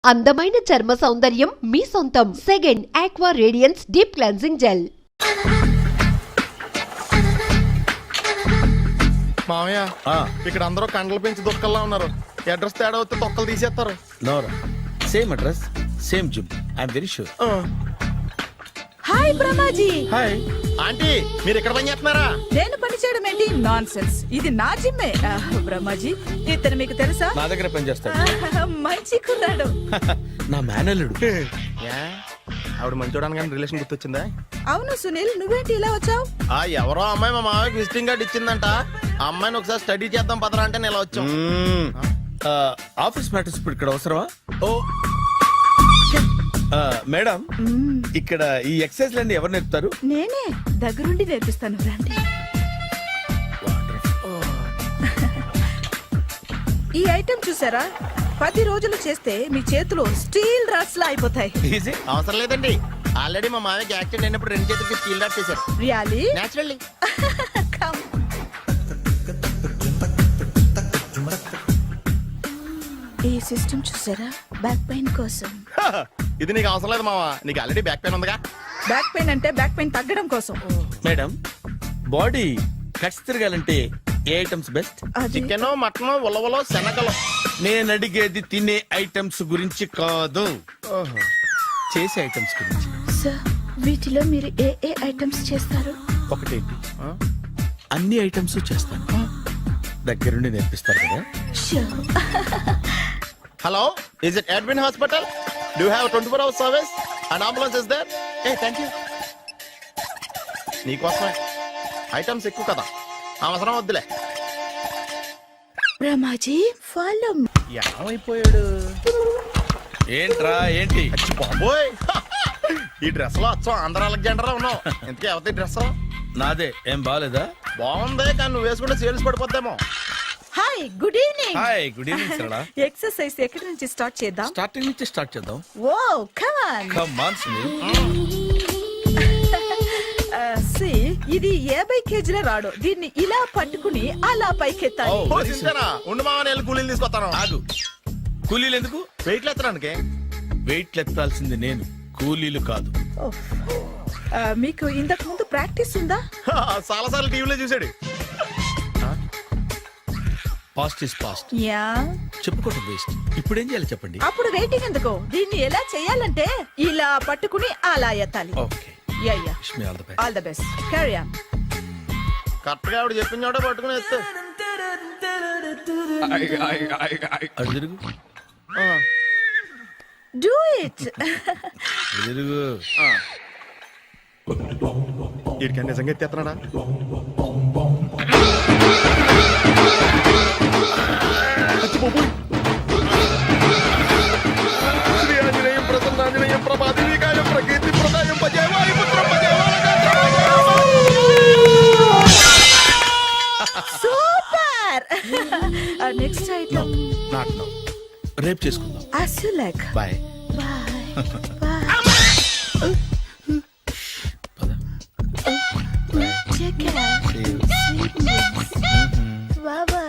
అందమైన చర్మ సౌందర్యం మీ సొంతం. Second aqua radiance deep cleansing gel. మామయ్య ఇక్కడ అందరూ కండలు పెంచి దుక్కల్లా ఉన్నారు. అడ్రస్ తేడా వస్తే తొక్కలు తీసేస్తారు. నోరా same address same gym I'm very sure. Hi Brahmaji. Hi aunty, మీరు ఇక్కడ పని చేస్తున్నారా? నేను పని చేయడం ఏంటి? Nonsense. ఇది నా జిమ్మే. బ్రహ్మాజీ ఇతను మీకు తెలుసా? నా దగ్గర పని చేస్తాడు. మంచి కుర్రాడు. నా మేనల్లుడు. ఆవిడ మంచి చూడడానికి రిలేషన్ గుర్తొచ్చిందా? అవును సునీల్, నువ్వేంటి ఇలా వచ్చావు? ఎవరో అమ్మాయి మా మామయ్యకి విజిటింగ్ కార్డు ఇచ్చిందంట. ఆ అమ్మాయిని ఒకసారి స్టడీ చేద్దాం పదరా అంటే నేను ఇలా వచ్చాం. ఆఫీస్ మ్యాటర్స్ ఇప్పుడు ఇక్కడ అవసరమా? ఓ మేడం, ఇక్కడ ఈ ఎక్సర్సైజ్ లన్నీ ఎవరు నేర్పుతారు? నేనే దగ్గరుండి నేర్పిస్తాను. రండి. ఈ ఐటెం చూసారా? 10 రోజులు చేస్తే మీ చేతులు స్టీల్ రాట్స్ లా అయిపోతాయి. అవసరం లేదండి, ఆల్రెడీ మా మామయ్యకి యాక్సిడెంట్ అయినప్పుడు 2 చేతులకి స్టీల్ డాట్ చేశారు. రియల్లీ? నేచురల్లీ. ఈ సిస్టమ్ చూసారా? బ్యాక్ పెయిన్ కోసం. ఇది నీకు అవసరం లేదు మావా, నీకు ఆల్రెడీ బ్యాక్ పెయిన్ ఉందిగా. బ్యాక్ పెయిన్ అంటే బ్యాక్ పెయిన్ తగ్గడం కోసం. మేడం, బాడీ కట్స్ తిరగాలంటే ఏ ఐటమ్స్ బెస్ట్? చికెన్, మటన్, ఉలవలో, శనగలు. నేను అడిగేది తినే ఐటమ్స్ గురించి కాదు, చేసే ఐటమ్స్ గురించి. సార్, వీటిలో మీరు ఏ ఏ ఐటమ్స్ చేస్తారు? ఒకటేంటి, అన్ని ఐటమ్స్ చేస్తాను. దగ్గరుండి నేర్పిస్తారు కదా. Hello, is it admin hospital? Do have 24 hours service and ambulance is there? Thank you. నీకోసమే. ఐటమ్స్ ఎక్కువ కదా, అవసరం వద్దులే. రమాజీ ఫాలో. ఏమైపోయాడు? ఏంట్రా ఏంటి? అచ్చి బాబోయ్, ఈ డ్రెస్ లో అచ్చం ఆంధ్ర అలెగ్జాండర్ ఉన్నావు. ఇంతకీ ఎవరి డ్రెస్? నాదే. ఏం బాగాలేదా? బాగుంది, కానీ నువ్వు వేసుకుంటే సేల్స్ పడిపోద్దేమో. Hi, good evening. Hi, good evening Sarala. Exercise ఎక్కడి నుంచి స్టార్ట్ చేద్దాం? స్టార్టింగ్ నుంచి స్టార్ట్ చేద్దాం. Oh come on. Come on Sunil. See, ఇది 50 కేజీల రాడు. దీన్ని ఇలా పట్టుకుని అలా పైకెత్తాలి. ఓ సింతేనా? ఉండు మామ, నేను కూలీలు తీసుకొస్తాను. ఆగు. కూలీలు ఎందుకు? వెయిట్లు ఎత్తడానికి. వెయిట్ ఎత్తాల్సింది నేను, కూలీలు కాదు. మీకు ఇంతకు ముందు ప్రాక్టీస్ ఉందా? చాలా సార్లు టీవీలో చూసాడు. Past is past. యా, చెప్పుకోవటం వేస్ట్. ఇప్పుడు ఏం చేయాలి చెప్పండి. అప్పుడు వెయిటింగ్ ఎందుకు? దీన్ని ఎలా చేయాలంటే ఇలా పట్టుకుని అలా ఎత్తాలి. Okay, ya ya. Wish me all the best. All the best. Carry on. Correct గా ఆవిడ చెప్పిన చోట పట్టుకుని ఎత్తు. అటు తిరుగు. Do it. అటు తిరుగు. వీడికి నిజంగా ఎత్తేస్తున్నాడా? శ్రీ ఆంజనేయం ప్రసన్నాంజనేయం ప్రభాదేవికాయం ప్రకీర్తి ప్రదాయం భజేవాయి పుత్రం super. Next item. Not now, రేపు చేసుకుందాం. as you like. Bye. Bye. Bye. పద. Take care. See you. Sweet dreams. Bye bye.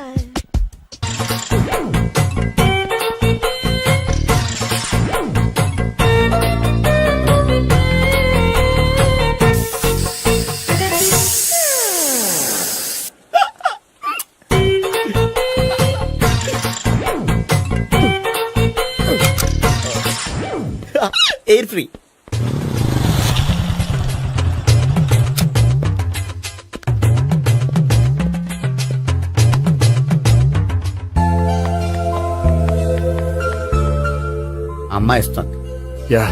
Air free. అమ్మాయి ఇస్తుంది. యా,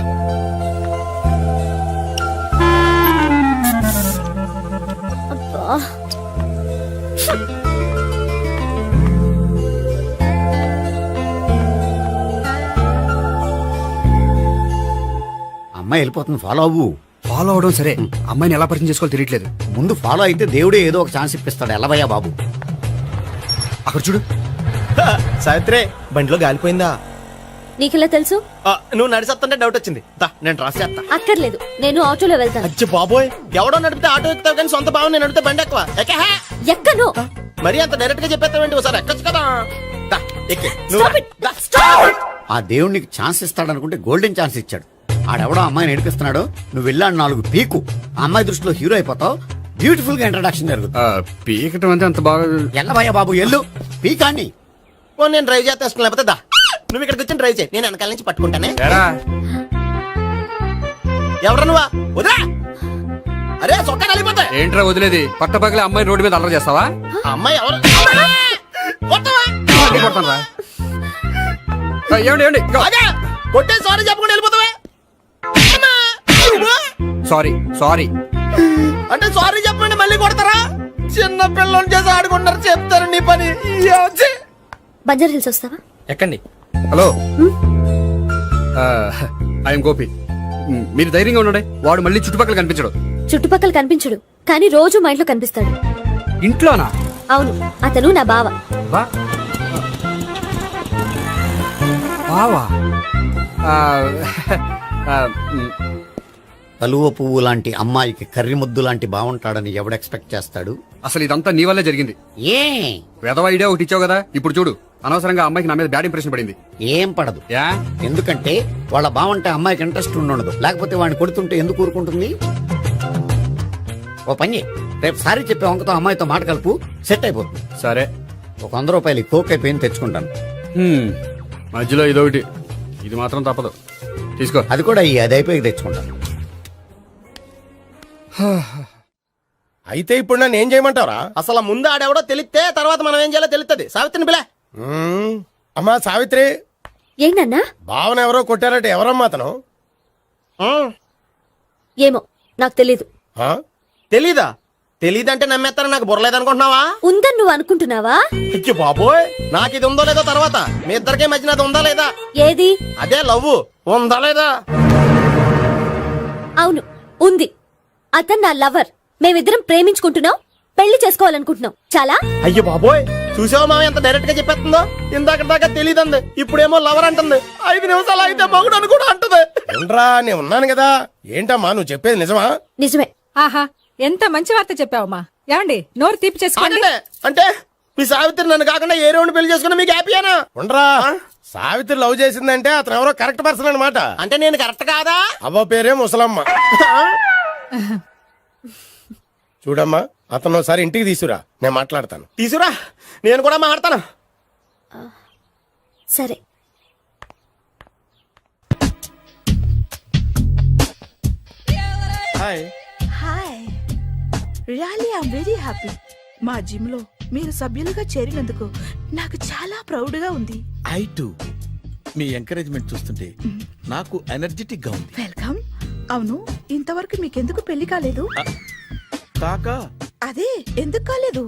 అమ్మాయి వెళ్ళిపోతుంది, ఫాలో అవ్వు. ఫాలో అవడం సరే, అమ్మాయిని ఎలా పరిచయం చేసుకోవాలో తెలియట్లేదు. ముందు ఫాలో అయితే దేవుడే ఏదో ఒక ఛాన్స్ ఇప్పిస్తాడు. ఎలవయ్యా బాబు. అక్కడ చూడు. సావిత్రి, బండిలో గాలిపోయిందా? నీకెలా తెలుసు? నువ్వు నడిచేస్తుంటే డౌట్ వచ్చింది. నేను రాసేస్తా. అక్కర్లేదు, నేను ఆటోలో వెళ్తాను. అచ్చి బాబోయ్, ఎవడో నడిపితే ఆటో ఎక్కుతావు కానీ సొంత భావం నేను నడిపితే బండి ఎక్కువ. ఎక్కను. మరి అంత డైరెక్ట్ గా చెప్పేస్తావేంటి? ఒకసారి ఎక్కొచ్చు కదా. ఎక్కి. Stop it. Stop it. ఆ దేవుడికి ఛాన్స్ ఇస్తాడనుకుంటే గోల్డెన్ ఛాన్స్ ఇచ్చాడు. ఆడెవడో అమ్మాయిని ఏడిపిస్తున్నాడు, నువ్వు వెళ్ళాడు 4 పీకు. ఆ అమ్మాయి దృష్టిలో హీరో అయిపోతావు. బ్యూటిఫుల్ గా ఇంట్రడక్షన్ జరుగుతుంది. పీకటం అంటే అంత బాగా ఎల్లవయ్యా బాబు ఎల్లు పీకాన్ని. ఓ నేను డ్రైవ్ చేస్తాను, లేకపోతే దా నువ్వు ఇక్కడికి వచ్చి డ్రైవ్ చేయి, నేను వెనకాల నుంచి పట్టుకుంటానే. ఎరా ఎవరు నువ్వా? వదిలా. అరే చొక్కా కలిపోతా. ఏంట్రా వదిలేది? పట్టపగలే అమ్మాయి రోడ్డు మీద అల్లరి చేస్తావా? ఆ అమ్మాయి ఎవరు? కొట్టవా? మళ్ళీ కొడతానురా. ఏమండి ఏమండి అదే కొట్టే సారీ చెప్పకుండా వెళ్ళిపోతావా? Sorry sorry. అంటే సారీ చెప్పండి మళ్ళీ కొడతారా? చిన్న పిల్లలు చేసి ఆడుకుంటారు, చెప్తారు నీ పని. బంజారా హిల్స్ వస్తావా? ఎక్కండి. Hello I'm Gopi. మీరు ధైర్యంగా ఉండండి. వాడు మళ్ళీ చుట్టుపక్కల కనిపించడు. చుట్టుపక్కల కనిపించడు, కానీ రోజు మా ఇంట్లో కనిపిస్తాడు. ఇంట్లోనా? అవును, అతను నా బావ. బా బావా? కలువ పువ్వు లాంటి అమ్మాయికి కర్రి ముద్దు లాంటి బాగుంటాడని ఎవడు ఎక్స్పెక్ట్ చేస్తాడు? అసలు ఇదంతా నీ వల్లే జరిగింది. ఏ వెధవ ఐడియా ఒకటి ఇచ్చావు కదా, ఇప్పుడు చూడు. అనవసరంగా అమ్మాయికి నా మీద బ్యాడ్ ఇంప్రెషన్ పడింది. ఏం పడదు. యా ఎందుకంటే వాళ్ళ బాగుంటే అమ్మాయికి ఇంట్రెస్ట్ ఉండదు. లేకపోతే వాడిని కొడుతుంటే ఎందుకు ఊరుకుంటుంది? ఓ పని చెయ్, రేపు సారీ చెప్పే వంకతో అమ్మాయితో మాట కలుపు, సెట్ అయిపోతుంది. సరే. ఒక 100 రూపాయలు కోక్ అయిపోయింది, తెచ్చుకుంటాను. మధ్యలో ఇదొకటి, ఇది మాత్రం తప్పదు. తీసుకో. అది కూడా అది అయిపోయి తెచ్చుకుంటాను. అయితే ఇప్పుడు నన్ను ఏం చేయమంటావరా? అసలు ముందు ఆడెవడో తెలిస్తే తర్వాత మనం ఏం చేయాలో తెలుస్తుంది. సావిత్రిని పిల్ల. అమ్మా సావిత్రి, ఏంటన్నా? భావన ఎవరో కొట్టారట. ఎవరమ్మా అతను? ఏమో నాకు తెలీదు. ఆ? తెలీదా? తెలీదంటే నమ్మేస్తారని నాకు బుర్రలేదనుకుంటున్నావా? ఉందని నువ్వు అనుకుంటున్నావా? అయ్యో బాబోయ్, నాకు ఇది ఉందో లేదో తర్వాత మీ ఇద్దరికే మధ్యన అది ఉందా లేదా? ఏది? అదే లవ్ ఉందా లేదా? అవును, ఉంది. అతను నా లవర్. మేమిద్దరం ప్రేమించుకుంటున్నాం, పెళ్లి చేసుకోవాలనుకుంటున్నాం. చాలా. అయ్యో బాబోయ్, చూసావా మామ ఎంత డైరెక్ట్ గా చెప్పేస్తుందో? ఇందాక దాకా తెలియదండి, ఇప్పుడేమో లవర్ అంటుంది. 5 నిమిషాలు అయితే మగుడు అని కూడా అంటుంది. ఏంట్రా, నేను ఉన్నాను కదా. ఏంటమ్మా నువ్వు చెప్పేది నిజమా? నిజమే. ఆహా, ఎంత మంచి వార్త చెప్పావమ్మా. ఏమండి, నోరు తీపి చేసుకోండి. అంటే మీ సావిత్రి నన్ను కాకుండా ఏ రౌండ్ పెళ్లి చేసుకున్నా మీకు హ్యాపీయేనా? ఉండరా, సావిత్రి లవ్ చేసిందంటే అతను ఎవరో కరెక్ట్ పర్సన్ అనమాట. అంటే నేను కరెక్ట్ కాదా? అవ్వ పేరే ముసలమ్మ. చూడమ్మా, అతను ఒకసారి ఇంటికి తీసుకురా, నేను మాట్లాడతాను. తీసురా, నేను కూడా మాట్లాడతాను. సరే. Hi. Hi, really I'm very happy. మా జిమ్ లో మీరు సభ్యులుగా చేరినందుకు నాకు చాలా ప్రౌడ్ గా ఉంది. I to. మీ ఎంకరేజ్మెంట్ చూస్తుంటే నాకు ఎనర్జెటిక్ గా ఉంది. వెల్కమ్. అవును, ఇంతవరకు మీకెందుకు పెళ్లి కాలేదు? కాకా అదే, ఎందుకు కాలేదు?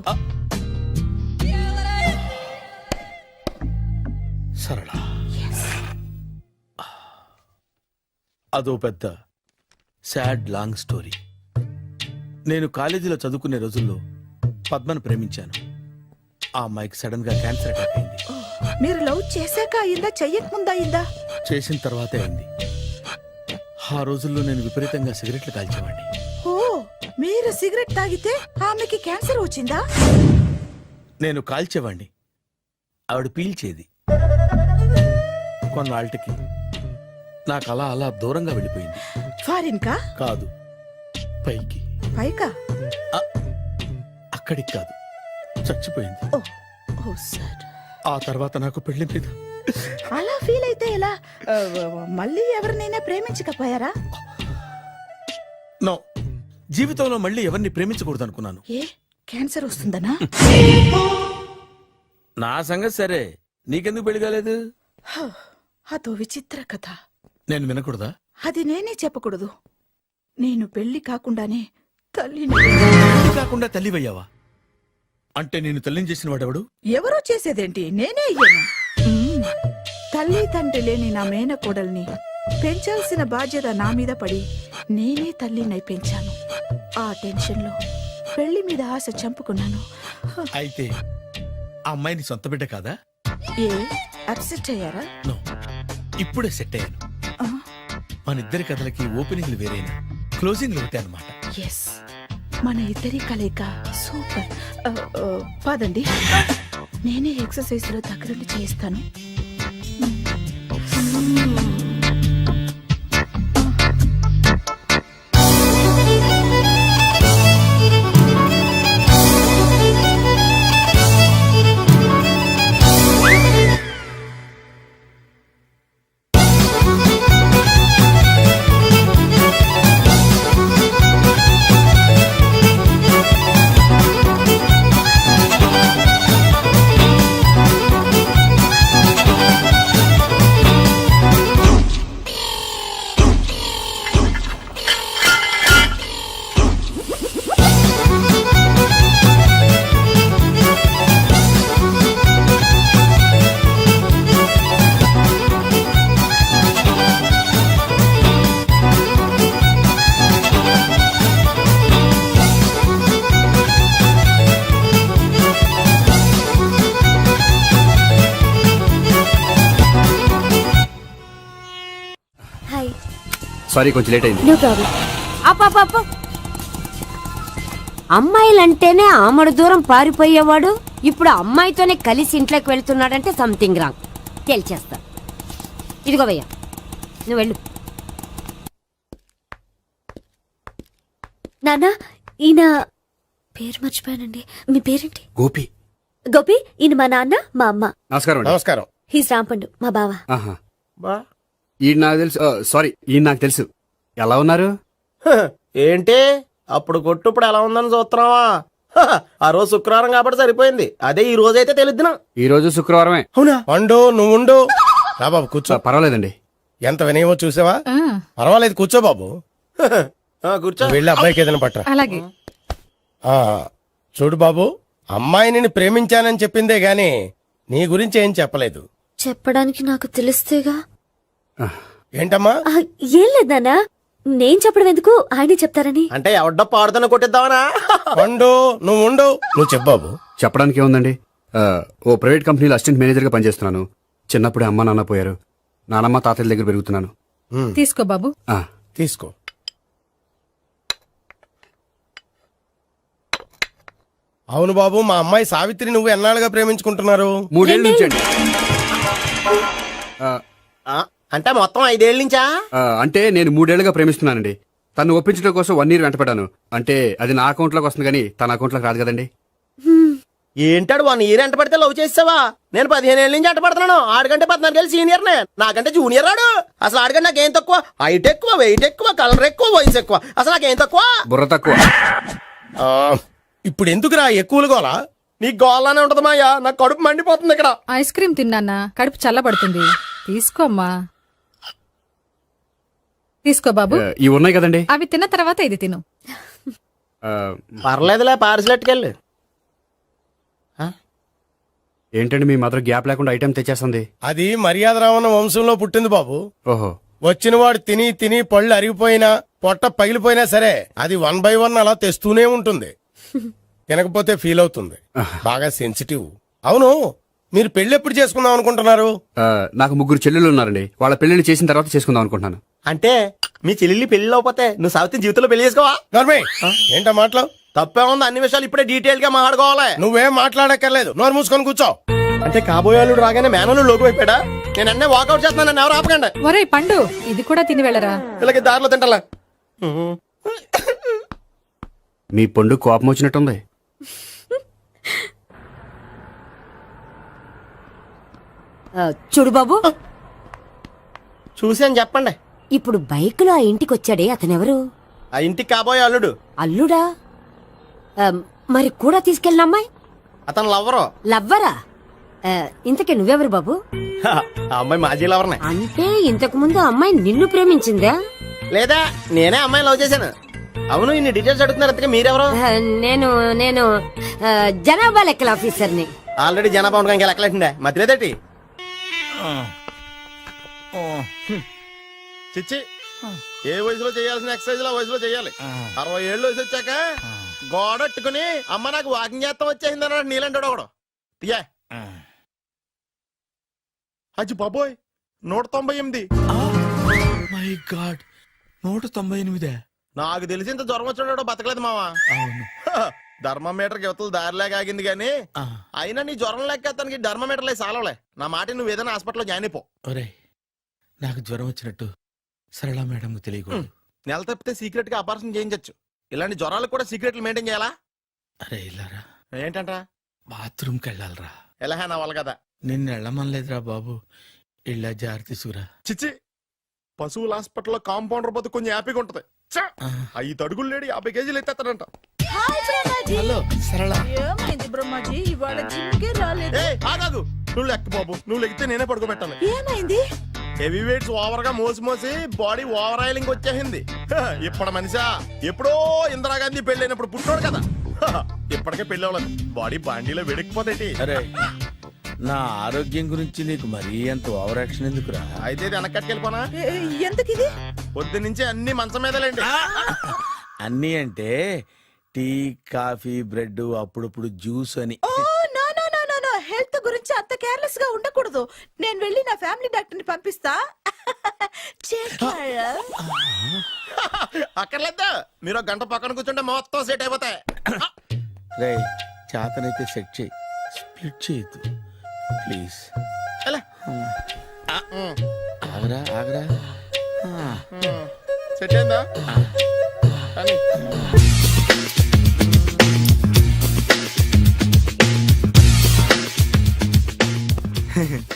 సరళ, అదో పెద్ద సాడ్ లాంగ్ స్టోరీ. నేను కాలేజీలో చదువుకునే రోజుల్లో పద్మను ప్రేమించాను. ఆ అమ్మాయికి సడన్ గా క్యాన్సర్ అటాక్ అయింది. మీరు లవ్ చేశాక అయిందా, చెయ్యక ముందా అయిందా? చేసిన తర్వాతే అయింది. ఆ రోజుల్లో నేను విపరీతంగా సిగరెట్లు కాల్చేవాడిని. ఓ, మీరు సిగరెట్ తాగితే ఆమెకి క్యాన్సర్ వచ్చిందా? నేను కాల్చేవాణ్ణి, ఆవిడ పీల్చేది. కొన్నాళ్ళకి నాకు అలా అలా దూరంగా వెళ్ళిపోయింది. ఫారిన్ కా? కాదు, పైకి. పైకా? అక్కడికి కాదు, చచ్చిపోయింది. ఓ, ఓ సార్. ఆ తర్వాత నాకు పెళ్లి మీద అలా ఫీల్ అయితే ఎలా? మళ్ళీ ఎవరినైనా ప్రేమించకపోయారా? నో, జీవితంలో మళ్ళీ ఎవరిని ప్రేమించకూడదు అనుకున్నాను. ఏ, క్యాన్సర్ వస్తుందనా? నా సంగతి సరే, నీకెందుకు పెళ్లి కాలేదు? అదో విచిత్ర కథ. నేను వినకూడదా? అది నేనే చెప్పకూడదు. నేను పెళ్లి కాకుండానే తల్లిని. పెళ్లి కాకుండా తల్లివయ్యావా? అంటే నేను తల్లిని చేసిన వాడెవడు? ఎవరో చేసేదేంటి, నేనే అయ్యాను. తల్లి తండ్రి లేని నా మేనకోడల్ని పెంచాల్సిన బాధ్యత నా మీద పడి నేనే తల్లినై పెంచాను. ఆ టెన్షన్ లో పెళ్లి మీద ఆశ చంపుకున్నాను. అయితే ఆ అమ్మాయిని సొంత బిడ్డ కాదా? ఏ, అప్సెట్ అయ్యారా? నో, ఇప్పుడే సెట్ అయ్యాను. మన ఇద్దరి కథలకి ఓపెనింగ్లు వేరేనా, క్లోజింగ్లు ఒకటే అనమాట. ఎస్, మన ఇద్దరి కలయిక సూపర్. పదండి, నేనే ఎక్సర్సైజ్ లో దగ్గరుండి చేయిస్తాను. హాయ్. సారీ కొంచెం లేట్ అయింది. No problem. అప్ప అమ్మాయిలంటేనే ఆమడు దూరం పారిపోయేవాడు ఇప్పుడు అమ్మాయితోనే కలిసి ఇంట్లోకి వెళ్తున్నాడంటే సంథింగ్ రాంగ్ తేల్చేస్తా. ఇదిగో భయ్యా నువ్వు వెళ్ళు. నాన్న ఈయన పేరు మర్చిపోయానండి. మీ పేరేంటి? గోపి. గోపి. ఈయన మా నాన్న మా అమ్మ. నమస్కారం అండి. నమస్కారం. హీస్ రాంపండు మా బావ. ఆహా. బా ఈయన నాకు తెలుసు. సారీ, ఈయన నాకు తెలుసు. ఎలా ఉన్నారు? హ, ఏంటి అప్పుడు కొట్టు ఇప్పుడు ఎలా ఉందని చూస్తున్నావా? హ, ఆ రోజు శుక్రవారం కాబట్టి సరిపోయింది. అదే ఈ రోజు అయితే తెలిద్దునా. ఈ రోజు శుక్రవారమే. అవునా? వండు నువ్వు ఉండు. రా బాబు కూర్చో. పర్వాలేదండి. ఎంత వినయమో చూసావా? పర్వాలేదు కూర్చో బాబు. హ, ఆ, కూర్చో. నువ్వు వెళ్ళి అబ్బాయికి ఏదైనా పట్టరా. అలాగే. ఆ, చూడు బాబు, అమ్మాయి నిన్ను ప్రేమించానని చెప్పిందే గాని నీ గురించి ఏం చెప్పలేదు. చెప్పడానికి నాకు తెలిస్తేగా. ఏంటమ్మా? ఆ, ఏం లేదు నాన్న, నేను చెప్పడం ఎందుకు, ఆయనే చెప్తారని. అంటే ఎవడ్డో పాడుతున్నా కొట్టిద్దామనా? వండు నువ్వు ఉండు. నువ్వు చెప్పు బాబు. చెప్పడానికి ఏముందండి, ఓ ప్రైవేట్ కంపెనీలో అసిస్టెంట్ మేనేజర్గా పనిచేస్తున్నాను. చిన్నప్పుడే అమ్మ నాన్న పోయారు. నానమ్మ తాతయ్య దగ్గర పెరుగుతున్నాను. తీసుకో బాబు. ఆ, తీసుకో. అవును బాబు, మా అమ్మాయి సావిత్రి నువ్వు ఎన్నాళ్ళుగా ప్రేమించుకుంటున్నారు? 3 ఏళ్ళ నుంచి అండి. అంటే మొత్తం 5 ఏళ్ళ నుంచా? అంటే నేను 3 ఏళ్ళుగా ప్రేమిస్తున్నానండి. తను ఒప్పించడం కోసం 1 year వెంటపడ్డాను. అంటే అది నా అకౌంట్లోకి వస్తుంది కానీ తన అకౌంట్లోకి రాదు కదండి. ఏంటాడు 1 year ఎంట పడితే లవ్ చేసావా? నేను 15 ఏళ్ళ నుంచి ఎంట పడుతున్నాను. ఆడికంటే 14 ఏళ్ళు సీనియర్ నే, నాకంటే జూనియర్ ఆడు. అసలు ఆడికంటే నాకేం తక్కువ? హైట్ ఎక్కువ, వెయిట్ ఎక్కువ, కలర్ ఎక్కువ, వయసు ఎక్కువ. అసలు నాకేం తక్కువ? బుర్ర తక్కువ. ఇప్పుడు ఎందుకురా ఎక్కువలు గోలా? నీకు గోలానే ఉంటది మాయా. నాకు కడుపు మండిపోతుంది ఇక్కడ. ఐస్ క్రీమ్ తిన్నానా, కడుపు చల్లబడుతుంది. తీసుకోమ్మా. తీసుకో బాబు. ఇవి ఉన్నాయి కదండి. అవి తిన్న తర్వాత ఇది తిను. ఆ, పర్లేదులే, పార్సిలెట్కెళ్ళి. ఏంటండి మీ మదర్ గ్యాప్ లేకుండా ఐటెం తెచ్చేస్తుంది? అది మర్యాద రావణ వంశంలో పుట్టింది బాబు. ఓహో. వచ్చినవాడు తిని తిని పళ్ళు అరిగిపోయినా పొట్ట పగిలిపోయినా సరే అది 1 by 1 అలా తెస్తూనే ఉంటుంది. తినకపోతే ఫీల్ అవుతుంది. బాగా సెన్సిటివ్. అవును, మీరు పెళ్లి ఎప్పుడు చేసుకుందాం అనుకుంటున్నారు? నాకు 3 చెల్లెలు ఉన్నారండి. వాళ్ళ పెళ్లిని చేసిన తర్వాత చేసుకుందాం అనుకుంటున్నాను. అంటే మీ చెల్లెల్ని పెళ్లి అవ్వకపోతే నువ్వు సావిత్రి జీవితంలో పెళ్లి చేసుకోవా? ఏంటో మాటలు తప్పే ఉంది. అన్ని విషయాలు ఇప్పుడే డీటెయిల్ గా మాట్లాడుకోవాలి. నువ్వేం మాట్లాడక్కర్లేదు, నోరు మూసుకొని కూర్చో. అంటే కాబోయేవాళ్ళు రాగానే మేనలు లోకి అయిపోయాడా? నేను అన్నీ వాకౌట్ చేస్తున్నాను, నన్ను ఎవరు ఆపకండి. ఒరే పండు, ఇది కూడా తిని వెళ్ళరా. ఇలాగే దారిలో తింటలా. మీ పండు కోపం వచ్చినట్టుంది. చూడు బాబు, చూసి అని చెప్పండి. ఇప్పుడు బైక్లో ఆ ఇంటికి వచ్చాడే అతనెవరు? ఆ ఇంటికి కాబోయే అల్లుడు. అల్లుడా? మరి కూడా తీసుకెళ్ళిన అమ్మాయి అతను లవ్వరు. లవ్వరా? ఇంతకీ నువ్వెవరు బాబు? ఆ అమ్మాయి మాజీ లవర్నే. అంటే ఇంతకు ముందు అమ్మాయి నిన్ను ప్రేమించిందా? లేదా నేనే అమ్మాయి లవ్ చేశాను. అవును, ఇన్ని డీటెయిల్స్ అడుగుతున్నారు. అంతగా మీరెవరు? నేను నేను జనాభా లెక్కల ఆఫీసర్ని. ఆల్రెడీ జనాభా ఉండగా ఇంకా లెక్కలేటండే మధ్యలేదటి. చిచ్చి, ఏ వయసులో చేయాల్సిన ఎక్సర్సైజ్ లో వయసులో చేయాలి. 60 ఏళ్ళు వయసు వచ్చాక గోడట్టుకుని అమ్మ నాకు వాకింగ్ చేస్తాం వచ్చేసింది అన్నాడు నీలంటాడు ఒకడు. యా అజ్జి బాబోయ్, 198. My God, 198. నాకు తెలిసి ఇంత జ్వరం వచ్చాడు బతకలేదు మావా. అవును. ధర్మమీటర్ యువతలు దారిలేక ఆగింది గానీ అయినా నీ జ్వరం లెక్క అతనికి ధర్మమీటర్లే సాలవలే. నా మాట నువ్వు ఏదైనా హాస్పిటల్లో జాయిన్ అయిపో. ఒరేయ్, నాకు జ్వరం వచ్చినట్టు సరళ మేడంకు తెలియకూడదు. నెల తప్పితే సీక్రెట్ గా ఆపరేషన్ చేయించచ్చు. ఇలాంటి జ్వరాలకు కూడా సీక్రెట్లు మెయింటైన్ చేయాలా? అరే ఇల్లారా, ఏంటంట? బాత్రూమ్కి వెళ్ళాలరా. ఎలా నా వాళ్ళ కదా. నిన్ను వెళ్ళమనలేదురా బాబు, ఇళ్ళ జారి తీసుకురా. చిచ్చి, పశువుల హాస్పిటల్లో కాంపౌండర్ బతు కొంచెం హ్యాపీగా ఉంటది. 5 అడుగులు లేడి 50 కేజీలు ఎత్తేస్తాడంట. హాయ్ బ్రహ్మాజీ. హలో సరళ. ఏమైంది బ్రహ్మాజీ, ఇవాళ జిమ్కే రాలేదు? ఏ ఆగాగు, నువ్వు లెక్క బాబు, నువ్వు లెక్కితే నేనే పడుకోబెట్టాలి. ఏమైంది? హెవీ వెయిట్స్ ఓవర్ గా మోసి మోసి బాడీ ఓవర్ ఆయిలింగ్ వచ్చేసింది. ఇప్పుడు మనిషా ఎప్పుడో ఇందిరాగాంధీ పెళ్ళైనప్పుడు పుట్టాడు కదా, ఇప్పటికే పెళ్ళి అవ్వలేదు. బాడీ బాండీలో వెడికిపోతాయి. అరే నా ఆరోగ్యం గురించి నీకు మరీ అంత ఓవర్ యాక్షన్ ఎందుకురా? అయితే ఇది వెనకట్టుకెళ్ళిపోనా? ఎందుకు ఇది? పొద్దు నుంచి అన్ని మంచం మీదలేండి. అన్నీ అంటే టీ, కాఫీ, బ్రెడ్, అప్పుడప్పుడు జ్యూస్ అని. Oh no no no no no, health గురించి అంత కేర్లెస్ గా ఉండకూడదు. నేను వెళ్ళి నా ఫ్యామిలీ డాక్టర్ ని పంపిస్తా. చేస్తారా? అక్కర్లేదా, మీరు ఒక గంట పక్కన కూర్చుంటే మొత్తం సెట్ అయిపోతాయి. రే చేతనైతే సెట్ చేయి, స్ప్లిట్ చేయొద్దు ప్లీజ్. ఎలా? ఆగరా ఆగరా. సెట్ అయిందా? కానీ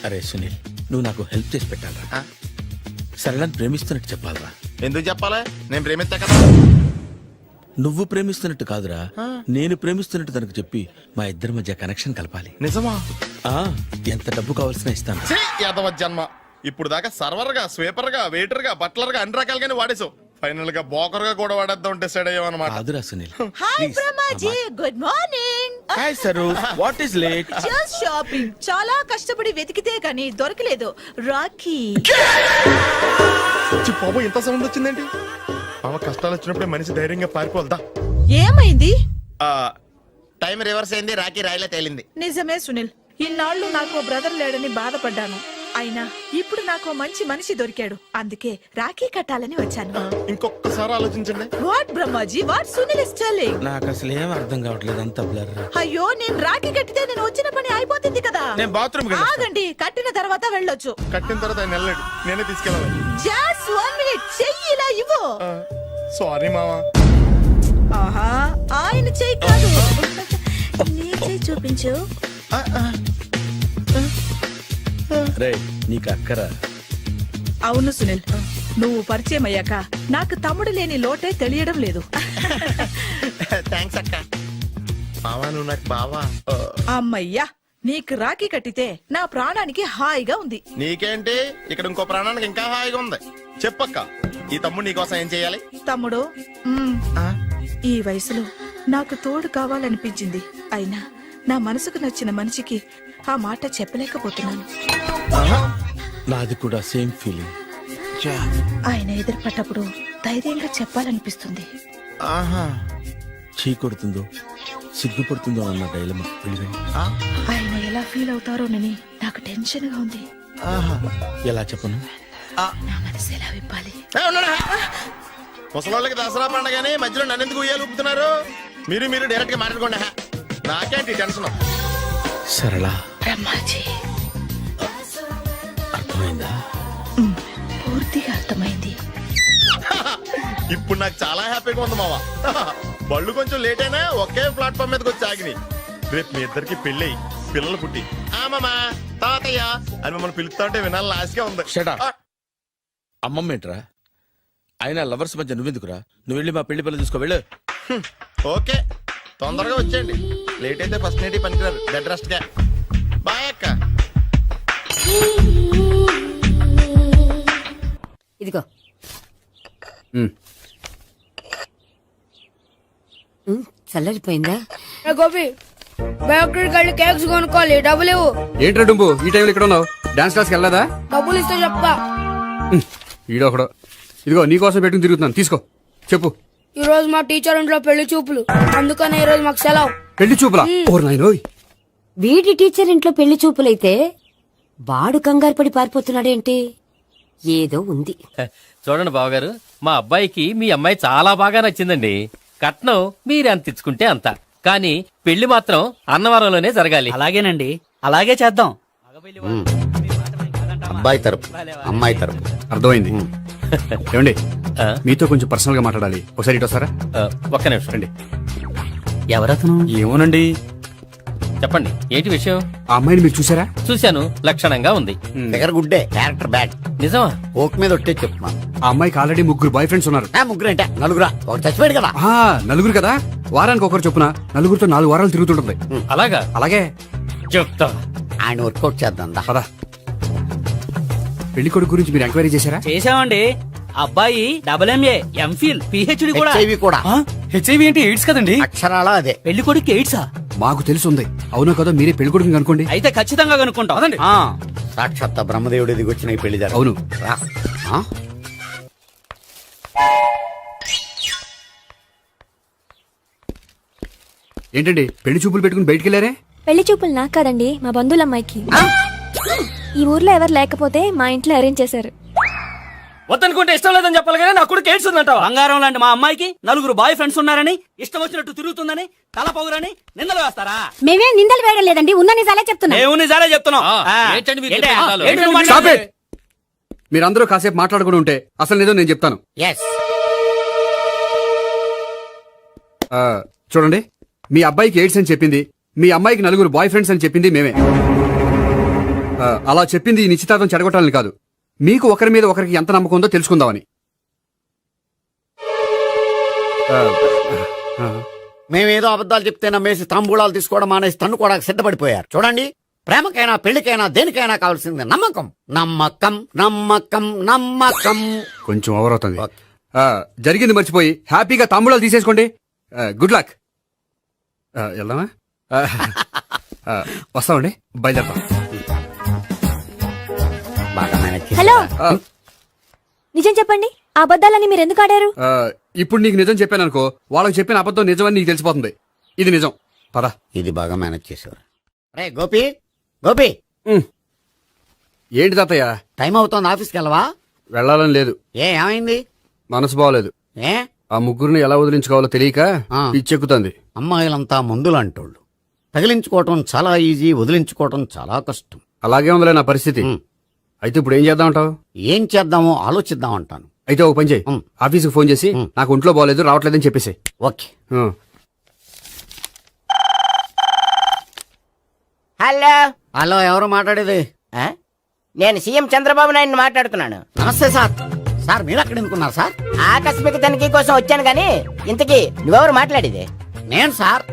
అరే సునీల్, నువ్వు నాకు హెల్ప్ చేసి పెట్టాలరా. సరళని ప్రేమిస్తున్నట్టు చెప్పాలరా. ఎందుకు చెప్పాలి? నేను ప్రేమిస్తా కదా. నువ్వు ప్రేమిస్తున్నట్టు కాదురా, నేను ప్రేమిస్తున్నట్టు తనకు చెప్పి మా ఇద్దరి మధ్య కనెక్షన్ కలపాలి. నిజమా? ఆ ఎంత డబ్బు కావాల్సిన ఇస్తాను. ఛీ, యాదవ జన్మ. ఇప్పుడు దాకా సర్వర్ గా, స్వీపర్ గా, వెయిటర్ గా, బట్లర్ గా అన్ని రకాలుగానే వాడేసావు. ఫైనల్ గా బోకర్ గా కూడా వాడేద్దాం డిసైడ్ అయ్యామన్నమాట. కాదురా Sunil. Hi Brahmaji, good morning. Hi sir, what is late? Just shopping. చాలా కష్టపడి వెతికితే కానీ దొరకలేదు. రాఖీ. బాబు ఇంత సౌండ్ వచ్చిందేంటి? మామ కష్టాలు వచ్చినప్పుడే మనిషి ధైర్యంగా పారిపోల్దా. ఏమైంది? టైం రివర్స్ అయింది, రాఖీ రాయిలా తేలింది. నిజమే సునీల్, ఇన్నాళ్ళు నాకు బ్రదర్ లేడని బాధపడ్డాను. అయినా ఇప్పుడు నాకు మంచి మనిషి దొరికాడు. అందుకే రాఖీ కట్టాలని వచ్చాను. ఇంకొకసారి ఆలోచించండి. What Brahmaji, what Sunil is telling? నాకు అసలు ఏం అర్థం కావట్లేదు, అంత బ్లర్. అయ్యో, నేను రాఖీ కట్టితే నేను వచ్చిన పని అయిపోతుంది కదా. నేను బాత్రూమ్ ఆగండి, కట్టిన తర్వాత వెళ్ళొచ్చు. కట్టిన తర్వాత ఆయన వెళ్ళాడు, నేనే తీసుకెళ్ళాలి. జస్ట్ 1 మినిట్, చెయ్యి ఇలా ఇవ్వు. సారీ మామా. ఆహా, ఆయన చెయ్యి కాదు, నీ చెయ్యి చూపించు. రే నీకు అక్కరా? అవును సునీల్, నువ్వు పరిచయం అయ్యాక నాకు తమ్ముడు లేని లోటే తెలియడం లేదు. థ్యాంక్స్ అక్క. మామా నువ్వు నాకు బావా. అమ్మయ్యా, నీకు రాఖీ కట్టితే నా ప్రాణానికి హాయిగా ఉంది. నీకేంటి, ఇక్కడ ఇంకో ప్రాణానికి ఇంకా హాయిగా ఉంది. చెప్పక్క, ఈ తమ్ముడు నీకోసం ఏం చేయాలి? తమ్ముడు, ఈ వయసులో నాకు తోడు కావాలనిపించింది. అయినా నా మనసుకు నచ్చిన మనిషికి ఆ మాట చెప్పలేకపోతున్నాను. నాది కూడా సేమ్ ఫీలింగ్. ఆయన ఎదురుపడ్డప్పుడు ధైర్యంగా చెప్పాలనిపిస్తుంది. చీ కొడుతుందో సిగ్గుపడుతుందో అన్న డైలమా. ఆయన ఎలా ఫీల్ అవుతారోనని నాకు టెన్షన్ గా ఉంది. ఎలా చెప్పను? నా మనసు ఎలా విప్పాలి? ముసలోళ్ళకి దసరా పండగని మధ్యలో నన్ను ఎందుకు ఉయ్యాలు ఊపుతున్నారు? మీరు డైరెక్ట్ గా మాట్లాడుకోండి. నాకేంటి టెన్షన్? సరళ, బ్రహ్మాజీ, అర్థమైందా? పూర్తిగా అర్థమైంది. ఇప్పుడు నాకు చాలా హ్యాపీగా ఉంది మావా. బళ్ళు కొంచెం లేట్ అయినా ఒకే ప్లాట్ఫామ్ మీదకి వచ్చి ఆగినాయి. రేపు మీ ఇద్దరికి పెళ్ళి పిల్లలు పుట్టి మామా తాతయ్య అని మమ్మల్ని పిలుస్తా ఉంటే వినాలి లాస్ట్గా ఉంది. Shut up. అమ్మమ్మ ఏంట్రా? అయినా లవర్స్ మధ్య నువ్వెందుకురా? నువ్వు వెళ్ళి మా పెళ్లి పిల్లలు చూసుకో, వెళ్ళు. ఓకే, తొందరగా వచ్చేయండి. లేట్ అయితే ఫస్ట్ నైట్ పనికిరారు. బెడ్ రెస్ట్ గా. బాయ్ అక్క. ఇదిగో. చల్లరిపోయిందా? గోపి, బయోక్రెడిట్ కార్డు కేక్స్ కొనుక్కోవాలి, డబ్బులు ఇవ్వు. ఏంట్రా డుంబు ఈ టైంలో ఇక్కడ ఉన్నావు? డాన్స్ క్లాస్కి వెళ్ళదా? డబ్బులు ఇస్తే చెప్తా. ఈడొకడు. ఇదిగో నీకోసం పెట్టుకుని తిరుగుతున్నాను, తీసుకో. చెప్పు. ఈ రోజు మా టీచర్ ఇంట్లో పెళ్లి చూపులు, అందుకనే ఈ రోజు మాకు సెలవు. పెళ్లి చూపులా? ఓర్ నాయనోయ్. వీడి టీచర్ ఇంట్లో పెళ్లి చూపులైతే వాడు కంగారు పడి పారిపోతున్నాడేంటి? ఏదో ఉంది. చూడండి బావగారు, మా అబ్బాయికి మీ అమ్మాయి చాలా బాగా నచ్చిందండి. కట్నం మీరు ఎంత ఇచ్చుకుంటే అంత, కానీ పెళ్లి మాత్రం అన్నవరంలోనే జరగాలి. అలాగేనండి, అలాగే చేద్దాం. అబ్బాయి తరపు అమ్మాయి తరపు. అర్థమైంది. ఏమండి ఆ, మీతో కొంచెం పర్సనల్ గా మాట్లాడాలి, ఒకసారి ఇటు వస్తారా? ఆ, ఒక్క నిమిషం రండి. ఎవరతను? ఏమోనండి, చెప్పండి, ఏంటి విషయం? ఆ అమ్మాయిని మీరు చూసారా? చూశాను, లక్షణంగా ఉంది. ఫిగర్ గుడ్డే, క్యారెక్టర్ బ్యాడ్. నిజమా? ఓక్ మీద ఒట్టే చెప్తున్నాను. ఆ అమ్మాయికి ఆల్రెడీ 3 బాయ్ ఫ్రెండ్స్ ఉన్నారు. ముగ్గురు అంటే నలుగురా, ఒకటి చచ్చిపోయాడు కదా. ఆ, నలుగురు కదా, వారానికి ఒకరు చొప్పున నలుగురితో 4 వారాలు తిరుగుతుంటుంది. అలాగా? అలాగే. చెప్తా. ఆయన వర్కౌట్ చేద్దాం దా. పదా. పెళ్లి కొడుకు గురించి మీరు ఎంక్వైరీ చేశారా? చేసామండి. అబ్బాయి డబుల్ ఎంఫిల్ పిహెచ్డి కూడా. HIV కూడా. హెచ్ఐవి అంటే ఎయిడ్స్ కదండి. అక్షరాలా అదే. పెళ్లి కొడుకు ఎయిడ్సా? మాకు తెలుసుంది. అవునో కదా, మీరే పెళ్లి కొడుకుని అనుకోండి. అయితే ఖచ్చితంగా కనుక్కుంటాం. అదండి. సాక్షాత్ బ్రహ్మదేవుడి దిగి వచ్చిన ఈ పెళ్లి జరగదు. అవును. రా. ఆ? ఏంటండి పెళ్లి చూపులు పెట్టుకుని బయటికి వెళ్ళారే? పెళ్లి చూపులు నాకు కాదండి, మా బంధువుల అమ్మాయికి. ఈ ఊర్లో ఎవరు లేకపోతే మా ఇంట్లో అరేంజ్ చేశారు. వద్దనుకుంటే ఇష్టం లేదని చెప్పాలి కానీ నా కొడుకు ఎయిడ్స్ ఉందంటావా? బంగారం లాంటి మా అమ్మాయికి 4 బాయ్ ఫ్రెండ్స్ ఉన్నారని, ఇష్టం వచ్చినట్టు తిరుగుతుందని, తల పౌరని నిందలు వేస్తారా? మేమే నిందలు వేయడం లేదండి, ఉన్న నిజాలే చెప్తున్నా. మేము నిజాలే చెప్తున్నాం. ఆ, ఏంటండి మీరు ఏంటి? చెప్పే నిజాలు? ఏంటి నువ్వు Stop మాట్లాడేది? it! మీరందరూ కాసేపు మాట్లాడుకుని ఉంటే అసలు నిజం నేను చెప్తాను. Yes. ఆ, చూడండి, మీ అబ్బాయికి ఎయిడ్స్ అని చెప్పింది, మీ అమ్మాయికి 4 బాయ్ ఫ్రెండ్స్ అని చెప్పింది మేమే. అలా చెప్పింది ఈ నిశ్చితార్థం చెడగొట్టాలని కాదు, మీకు ఒకరి మీద ఒకరికి ఎంత నమ్మకం ఉందో తెలుసుకుందామని. ఆ, ఆ, మేమేదో అబద్ధాలు చెప్తే నమ్మేసి తాంబూలాలు తీసుకోవడం మానేసి తన్నుకోవడానికి సిద్ధపడిపోయారు. చూడండి, ప్రేమకైనా పెళ్లికైనా దేనికైనా కావాల్సింది నమ్మకం. నమ్మకం నమ్మకం నమ్మకం. కొంచెం ఓవర్ అవుతుంది. ఓకే. జరిగింది మర్చిపోయి హ్యాపీగా తాంబూలాలు తీసేసుకోండి. Good luck. వెళ్దామా? వస్తామండి, బయలుదేరతాం. బాగా మేనేజ్ చేశారా? హలో, ఆ, నిజం చెప్పండి, ఆ అబద్ధాలని మీరు ఎందుకు ఆడారు? ఇప్పుడు నీకు నిజం చెప్పాను అనుకో, వాళ్ళకి చెప్పిన అబద్ధం నిజమని నీకు తెలిసిపోతుంది. ఇది నిజం. పద. ఇది బాగా మేనేజ్ చేశారు. రే గోపి, గోపి, ఏంటి తాతయ్య? టైం అవుతోంది, ఆఫీస్కి వెళ్ళవా? వెళ్ళాలని లేదు, ఏమైంది? మనసు బాగోలేదు. ఏ ఆ ముగ్గురిని ఎలా వదిలించుకోవాలో తెలియక ఆ. పిచ్చెక్కుతుంది. అమ్మాయిలంతా మందులాంటోళ్ళు. తగిలించుకోవటం చాలా ఈజీ, వదిలించుకోవటం చాలా కష్టం. అలాగే ఉందిలే నా పరిస్థితి. అయితే ఇప్పుడు ఏం చేద్దామంటావు? ఏం చేద్దామో ఆలోచిద్దాం అంటాను. అయితే ఒక పని చేయి, ఆఫీస్కి ఫోన్ చేసి నాకు ఒంట్లో బాగోలేదు రావట్లేదని చెప్పేసి. ఓకే. హలో, హలో, ఎవరు మాట్లాడేది? నేను సీఎం చంద్రబాబు నాయుడు మాట్లాడుతున్నాను. నమస్తే సార్. సార్ మీరు అక్కడ ఎందుకున్నారు సార్? ఆకస్మిక తనిఖీ కోసం వచ్చాను గాని ఇంతకీ నువ్వెవరు మాట్లాడేది? నేను సార్,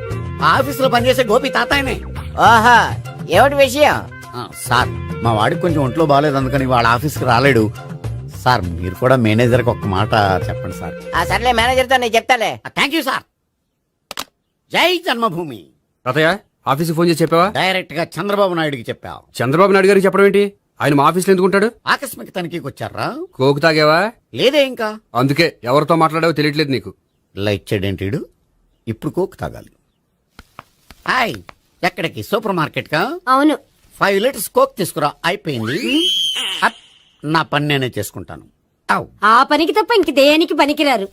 ఆ ఆఫీసులో పనిచేసే గోపి తాతాయనే. ఓహో, ఏమిటి విషయం? సార్, మా వాడికి కొంచెం ఒంట్లో బాగాలేదు, అందుకని వాళ్ళ ఆఫీస్కి రాలేడు. సార్, మీరు కూడా మేనేజర్కి ఒక్క మాట చెప్పండి సార్. ఆ సర్లే, మేనేజర్తో నేను చెప్తాలే. Thank you sir. జై జన్మభూమి. తాతయ్య, ఆఫీస్కి ఫోన్ చేసి చెప్పావా? డైరెక్ట్ గా చంద్రబాబు నాయుడుకి చెప్పావు. చంద్రబాబు నాయుడు గారికి చెప్పడం ఏంటి? ఆయన మా ఆఫీస్లో ఎందుకుంటాడు? ఆకస్మిక తనిఖీకి వచ్చారా? కోకు తాగేవా? లేదే ఇంకా. అందుకే ఎవరితో మాట్లాడావో తెలియట్లేదు నీకు. లైట్ చేయడేంటిడు? ఇప్పుడు కోక్ తాగాలి. హాయ్, ఎక్కడికి? సూపర్ మార్కెట్ కా? అవును. 5 లీటర్స్ కోక్ తీసుకురా. అయిపోయింది. అప్, నా పని నేనే చేసుకుంటాను. ఔ. ఆ పనికి తప్ప ఇంక దేనికి పనికిరారు.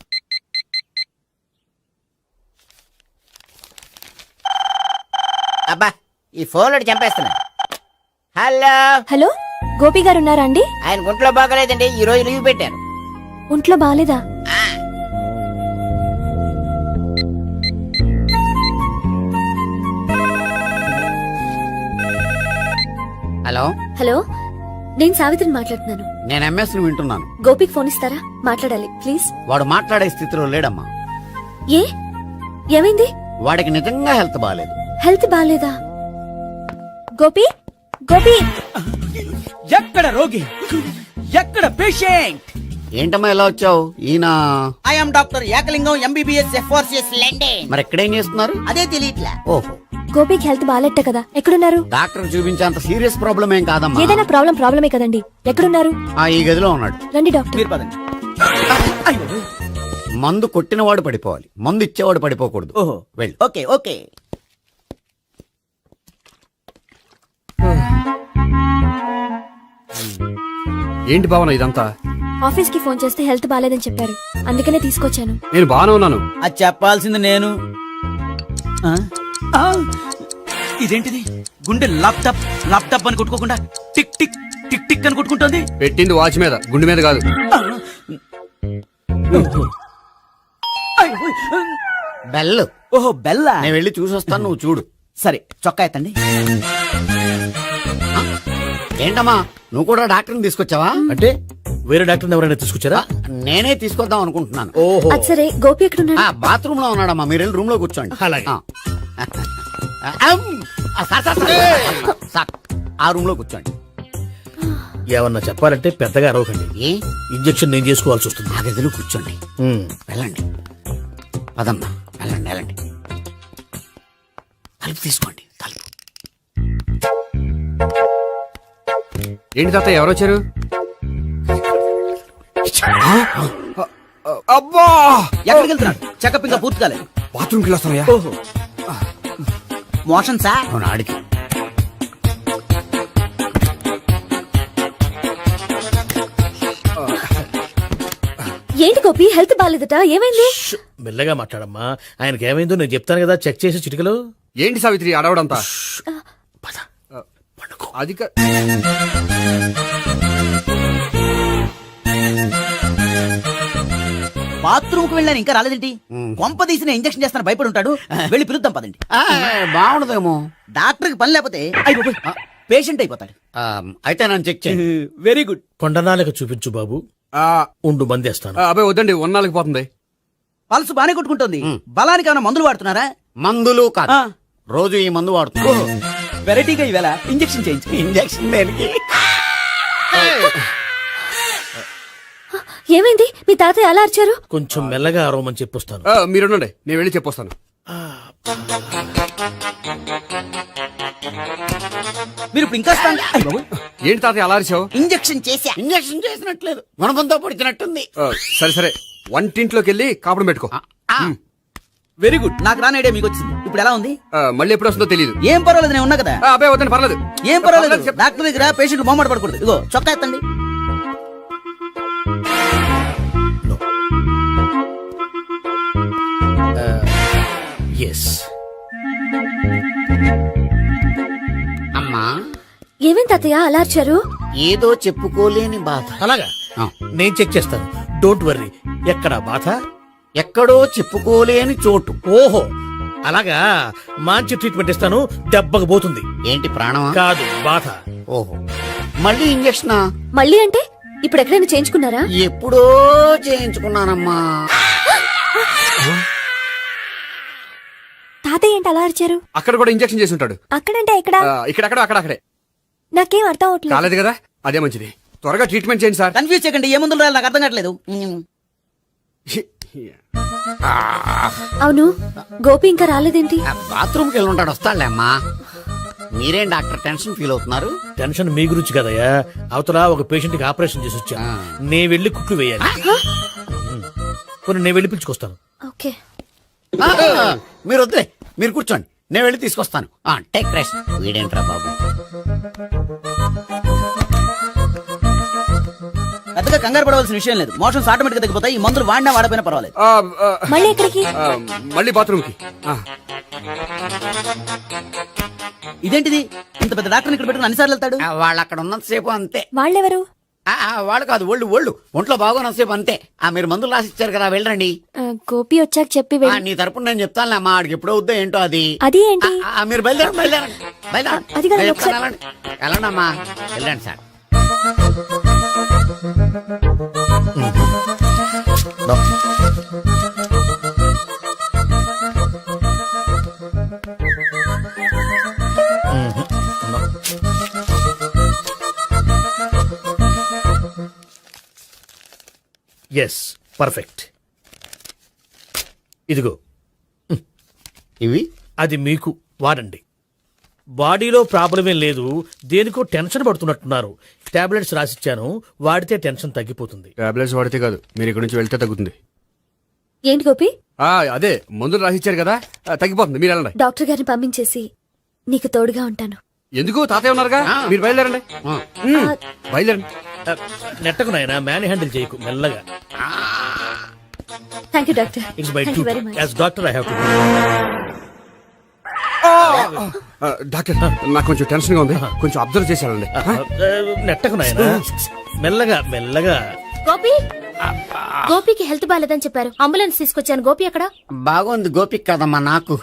అబ్బా, ఈ ఫోన్ లో చంపేస్తున్నా. హలో హలో, గోపి గారు ఉన్నారా అండి? ఆయన గుంట్లో బాగలేదండి, ఈ రోజు లీవ్ పెట్టారు. ఒంట్లో బాగాలేదా? హలో, హలో, నేను సావిత్రిని మాట్లాడుతున్నాను. నేను ఎంఎస్ ని వింటున్నాను. గోపికి ఫోన్ ఇస్తారా? మాట్లాడాలి ప్లీజ్. వాడు మాట్లాడే స్థితిలో లేడమ్మా. ఏ, ఏమైంది? వాడికి నిజంగా హెల్త్ బాగాలేదు. హెల్త్ బాగాలేదా? గోపి, గోపి. ఎక్కడ రోగి, ఎక్కడ పేషెంట్? ఏంటమ్మా ఎలా వచ్చావు? ఈయన I'm doctor Ekalingam MBBS FRCS London. మరి ఎక్కడేం చేస్తున్నారు? అదే తెలియట్లే. ఓహో, గోపికి హెల్త్ బాగాలెట్ట కదా, ఎక్కడున్నారు? డాక్టర్ చూపించేంత సీరియస్ ప్రాబ్లం ఏం కాదమ్మా. ఏదైనా ప్రాబ్లమే కదండి. ఎక్కడున్నారు? ఈ గదిలో ఉన్నాడు. రండి డాక్టర్. మీరు పదండి. మందు కొట్టినవాడు పడిపోవాలి, మందు ఇచ్చేవాడు పడిపోకూడదు. ఓహో, వెళ్ళు. Okay okay. ఏంటి భావన ఇదంతా? ఆఫీస్ కి ఫోన్ చేస్తే హెల్త్ బాగాలేదని చెప్పారు, అందుకనే తీసుకొచ్చాను. నేను బాగానే ఉన్నాను. అది చెప్పాల్సింది నేను. ఆ? ఆ! ఇదేంటిది? గుండె ల్యాప్టాప్ ల్యాప్టాప్ అని కొట్టుకోకుండా టిక్ టిక్ టిక్ టిక్ అని కొట్టుకుంటుంది? పెట్టింది వాచ్ మీద, గుండె మీద కాదు. బెల్. ఓహో బెల్లా. నేను వెళ్ళి చూసొస్తాను, నువ్వు చూడు. సరే చొక్కా ఎత్తండి. ఏంటమ్మా నువ్వు కూడా డాక్టర్ని తీసుకొచ్చావా? అంటే వేరే డాక్టర్ ఎవరైనా తీసుకొచ్చారా? నేనే తీసుకొద్దాం అనుకుంటున్నాను. ఓహో, అది సరే, గోపి ఎక్కడున్నాడు? బాత్రూమ్ లో ఉన్నాడమ్మా, మీరు వెళ్ళి రూమ్ లో కూర్చోండి. అలాగే. సార్ ఆ రూమ్ లో కూర్చోండి. ఏమన్నా చెప్పాలంటే పెద్దగా అరవకండి. ఏ ఇంజెక్షన్ నేను చేసుకోవాల్సి వస్తుంది. ఆ గదిలో కూర్చోండి. వెళ్ళండి, పదమ్మా, వెళ్ళండి వెళ్ళండి. తలుపు తీసుకోండి, తలుపు. ఏంటి తాత ఎవరు వచ్చారు? అబ్బా, ఎక్కడికి వెళ్తున్నాడు? చెకప్ ఇంకా పూర్తి కాలేదు. బాత్రూమ్కి వెళ్ళొస్తానయ్యా. ఓహో మోషన్ సార్. అవును, ఆడికి. ఏంటి గోపి, హెల్త్ బాగాలేదట, ఏమైంది? మెల్లగా మాట్లాడమ్మా. ఆయనకి ఏమైందో నేను చెప్తాను కదా, చెక్ చేసి చిటికలు. ఏంటి సావిత్రి అడవడంతా? అది బాత్రూమ్ కు వెళ్ళాను ఇంకా రాలేదేంటి? కొంప తీసిన ఇంజక్షన్ చేస్తాను భయపడి ఉంటాడు. వెళ్ళి పిలుద్దాం పదండి. బాగుండదేమో. డాక్టర్ కి పని లేకపోతే పేషెంట్ అయిపోతాడు. అయితే నన్ను చెక్ చేయి. Very good. కొండనాలకు చూపించు బాబు. ఉండు మందేస్తాను. అబ్బాయి వద్దండి, ఉన్నాళ్ళకి పోతుంది. పల్సు బానే కొట్టుకుంటుంది. బలానికి ఏమైనా మందులు వాడుతున్నారా? మందులు కాదు, రోజు ఈ మందు వాడుతున్నా. వెరైటీగా ఈవేళ ఇంజక్షన్ చేయించు. ఇంజక్షన్ దేనికి? ఏమైంది? మీ తాతయ్య అలా అరిచారు? కొంచెం మెల్లగా అరవమని చెప్పొస్తాను. మీరుండండి, నేను వెళ్ళి చెప్పొస్తాను. మీరు ఇప్పుడు ఇంకా ఏంటి తాతయ్య అలా అరిచావు? ఇంజక్షన్ చేశా. ఇంజక్షన్ చేసినట్లేదు, గుణపంతో పొడిచినట్టుంది. సరే సరే, వంటింట్లోకి వెళ్ళి కాపురం పెట్టుకో. Very good. నాకు రాని ఐడియా మీకు వచ్చింది. ఇప్పుడు ఎలా ఉంది? మళ్ళీ ఎప్పుడు వస్తుందో తెలియదు. ఏం పర్వాలేదు, నేను ఉన్నా కదా. అబ్బాయి వద్దండి, పర్లేదు. ఏం పర్వాలేదు. డాక్టర్ దగ్గర పేషెంట్ మొహమాట పడకూడదు. ఇగో చొక్కా ఎత్తండి. ఎస్. అమ్మా, ఏమేం తాతయ్య అలా అరిచారు? ఏదో చెప్పుకోలేని బాధ. అలాగా, నేను చెక్ చేస్తాను. Don't worry. ఎక్కడ బాధ? ఎక్కడో చెప్పుకోలేని చోటు. ఓహో, అలాగా. మంచి ట్రీట్మెంట్ ఇస్తాను, దెబ్బకు పోతుంది. ఏంటి ప్రాణమా? కాదు, బాధ. ఓహో, మళ్ళీ ఇంజక్షనా? మళ్ళీ అంటే ఇప్పుడు ఎక్కడైనా చేయించుకున్నారా? ఎప్పుడో చేయించుకున్నానమ్మా. తాతయ్య ఏంటి అలా అరిచారు? అక్కడ కూడా ఇంజక్షన్ చేసి ఉంటాడు. అక్కడంటే ఎక్కడ? ఇక్కడక్కడ అక్కడే. నాకేం అర్థం అవట్లేదు. కాలేదు కదా, అదే మంచిది. త్వరగా ట్రీట్మెంట్ చేయండి సార్. కన్ఫ్యూజ్ చేయకండి. ఏ మందులు రాయాలి నాకు అర్థం కావట్లేదు. అవును, గోపి ఇంకా రాలేదేంటి? బాత్రూమ్కి వెళ్ళి ఉంటాడు, వస్తాడులే అమ్మా. మీరేం డాక్టర్ టెన్షన్ ఫీల్ అవుతున్నారు? టెన్షన్ మీ గురించి కదయ్యా. అవతల ఒక పేషెంట్ కి ఆపరేషన్ చేసి వచ్చా. నే వెళ్ళి కుట్లు వేయాలి. కొన్ని నేను వెళ్ళి పిలుచుకొస్తాను. ఓకే. మీరు వద్దులే, మీరు కూర్చోండి, నేను వెళ్ళి తీసుకొస్తాను. Take rest. వీడేంట్రా బాబు. పెద్దగా కంగారు పడవలసిన విషయం లేదు. మోషన్స్ ఆటోమేటిక్ గా తగ్గిపోతాయి. ఈ మందులు వాడినా వాడపోయినా పర్వాలేదు. మళ్ళీ ఎక్కడికి? మళ్ళీ బాత్రూమ్కి. ఇదేంటిది? ఇంత పెద్ద డాక్టర్ ఇక్కడ పెట్టుకుని అన్నిసార్లు వెళ్తాడు? వాళ్ళు అక్కడ ఉన్నంతసేపు అంతే. వాళ్ళెవరు? వాళ్ళు కాదు, ఒళ్ళు ఒంట్లో బాగోనంతసేపు అంతే. మీరు మందులు రాసి ఇచ్చారు కదా, వెళ్ళండి. గోపి వచ్చాక చెప్పి నీ తరపున నేను చెప్తానులే అమ్మా. ఆడికి ఎప్పుడు అవుద్దో ఏంటో అది. అది ఏంటి? మీరు బయలుదేరండి. అది కాదు, ఒకసారి- వెళ్ళండి అమ్మా, వెళ్ళండి సార్. Yes, perfect. ఇదిగో ఇవి అది మీకు వాడండి. బాడీలో ప్రాబ్లం ఏం లేదు, దేనికో టెన్షన్ పడుతున్నట్టున్నారు. టాబ్లెట్స్ రాసిచ్చాను, వాడితే టెన్షన్ తగ్గిపోతుంది. టాబ్లెట్స్ వాడితే కాదు, మీరు ఇక్కడ నుంచి వెళ్తే తగ్గుతుంది. ఏంటి గోపి? అదే మందులు రాసిచ్చారు కదా, తగ్గిపోతుంది. మీరు వెళ్ళండి. డాక్టర్ గారిని పంపించేసి నీకు తోడుగా ఉంటాను. ఎందుకు? తాతయ్య ఉన్నారుగా, మీరు బయలుదేరండి. బయలుదేరండి. నెట్టకు నాయనా, మ్యాన్ హ్యాండిల్ చేయకు, మెల్లగా. Thank you doctor. It's my Thank you very much. As doctor I have to. Doctor నాకు కొంచెం టెన్షన్ గా ఉంది, కొంచెం అబ్జర్వ్ చేశానండి. నెట్టకు నాయనా, మెల్లగా మెల్లగా. గోపి గోపికి హెల్త్ బాలేదని చెప్పారు, అంబులెన్స్ తీసుకొచ్చాను. గోపి అక్కడ బాగుంది గోపిక్ కదమ్మా నాకు.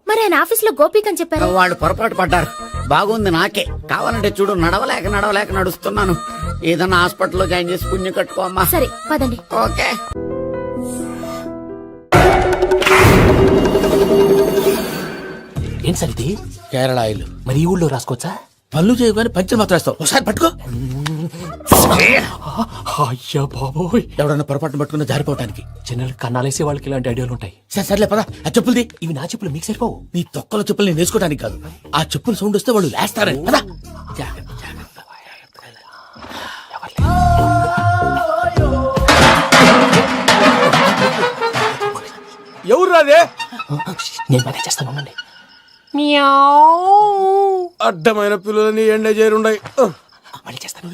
మరి ఆయన ఆఫీస్ లో గోపిక్ అని చెప్పారు. వాళ్ళు పొరపాటు పడ్డారు. బాగుంది నాకే. కావాలంటే చూడు, నడవలేక నడుస్తున్నాను. ఏదన్నా హాస్పిటల్లో జాయిన్ చేసి పుణ్యం కట్టుకో అమ్మా. సరే పదండి. ఓకే. ఏం సార్ ఇది? కేరళ ఆయిల్. మరి ఈ ఊళ్ళో రాసుకోవచ్చా? పనులు చేయగానే పంచర్ మాత్రం వేస్తావు. ఒకసారి పట్టుకో. అయ్యా బాబోయ్, ఎవడన్నా పొరపాటున పట్టుకున్న జారిపోవటానికి. జనరల్ కన్నాలేసే వాళ్ళకి ఇలాంటి ఐడియాలు ఉంటాయి. సర్లే పదా, ఆ చెప్పులది. ఇవి నా చెప్పులు మీకు సరిపోవు. నీ తొక్కల చెప్పులు నేను వేసుకోవడానికి కాదు, ఆ చెప్పులు సౌండ్ వస్తే వాళ్ళు లేస్తారని. పదా. ఎవరు రాదే? నేను మేనేజ్ చేస్తాను, ఉండండి. అడ్డమైన పిల్లలని ఎండ చేరుండయి. మళ్ళీ చేస్తాను.